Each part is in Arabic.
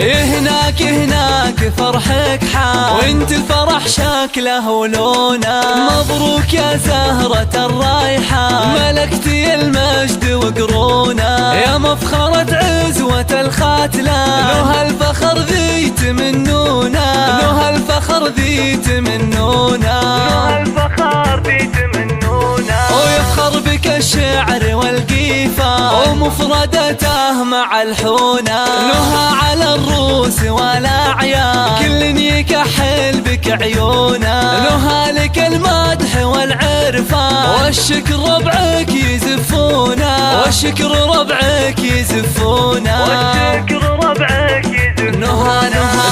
هناك فرحك حال، وانت الفرح شكله ولونه. مبروك يا زهرة الرايحة، ملكتي المجد وقرونه. يا مفخرة عزوة الخاتلة، له الفخر ذي تمنونه، له الفخر ذي تمنونه، له الفخر ذي تمنونه. ويفخر بك الشعر والقيفة، ومفردته مع الحونه. لها على الروس والاعيان، كل يكحل بك عيونه. لها لك المدح والعرفان، والشكر ربعك يزفونه، والشكر ربعك يزفونه، والشكر ربعك يزفونه.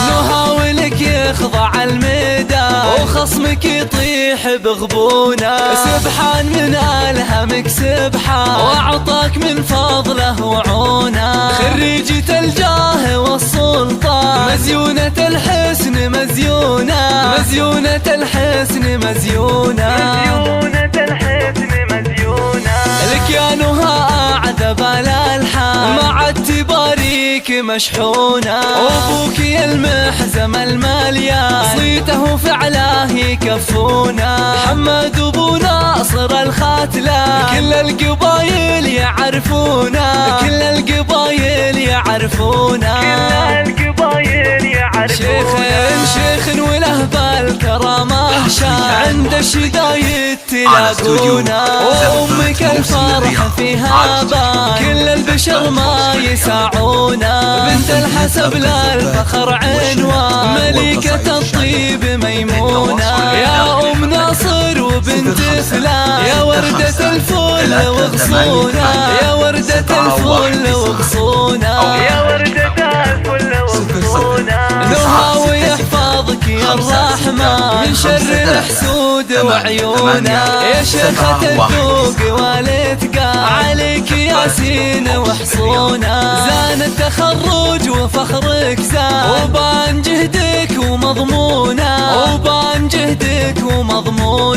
نهى ولك يخضع المدى، وخصمك يطيح بغبونه. سبحان من ألهمك سبحان، وأعطاك من فضله وعونه. خريجة الجاه والسلطان، مزيونة الحسن مزيونة، مزيونة الحسن مزيونة، مزيونة الحسن مزيونة. لك يا نهى أعذب الألحان، مع التباريك مشحونة. وأبوك يا المحزم المليان، صيته فعله يكفونه. حمد أبو ناصر الخاتلة، كل القبايل يعرفونه، كل القبايل يعرفونه، كل القبايل يعرفونه. شيخ وله بالكرامة شان، عند الشدايد تلاقونه. وأمك الفرح فيها بان، كل البشر ما يساعونه. بنت الحسب للفخر عنوان، ملكة الطيب ميمونة. يا أم ناصر وبنت فلان، يا وردة الفل وغصونة، يا وردة الفل وغصونة، يا وردة الفل وغصونة. نهى ويحفظك يا الرحمن، من شر الحسود وعيونه. يا شيخة الذوق والاتقان، عليك ياسين وحصونه. زان التخرج وفخرك زان، وبان جهدك ومضمونه، وبان جهدك ومضمونه.